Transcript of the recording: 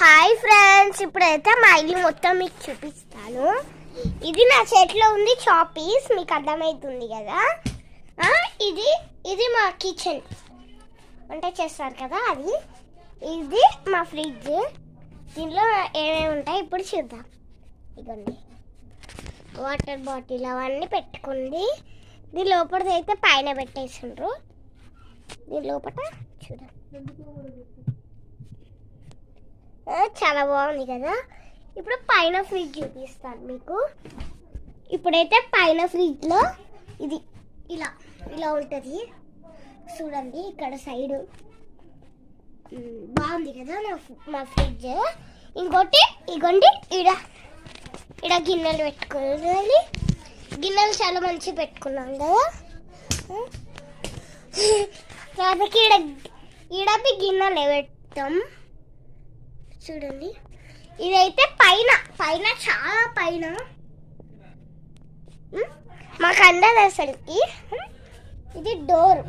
Hi friends, ఇప్పుడైతే మా ఇల్లు మొత్తం మీకు చూపిస్తాను. ఇది నా చేతిలో ఉంది చాపీస్, మీకు అర్థమవుతుంది కదా. ఇది మా కిచెన్, వంట చేస్తారు కదా అది. ఇది మా ఫ్రిడ్జ్, దీనిలో ఏమేమి ఉంటాయి ఇప్పుడు చూద్దాం. ఇదిగోండి వాటర్ బాటిల్ అవన్నీ పెట్టుకుంది. దీని లోపల అయితే పైన పెట్టేసిండ్రు. దీని లోపల చూడండి, చాలా బాగుంది కదా. ఇప్పుడు పైన ఫ్రిడ్జ్ చూపిస్తాను మీకు. ఇప్పుడైతే పైన ఫ్రిడ్జ్లో ఇది ఇలా ఇలా ఉంటుంది చూడండి. ఇక్కడ సైడు బాగుంది కదా మా ఫ్రిడ్జ్. ఇంకోటి ఇగోండి, ఇడ గిన్నెలు పెట్టుకోవాలి. గిన్నెలు చాలా మంచిగా పెట్టుకున్నాం కదా. కాబట్టి ఈడపి గిన్నెలు పెడతాం చూడండి. ఇదైతే పైన చాలా పైన మాకు అందదు అసలుకి. ఇది డోర్.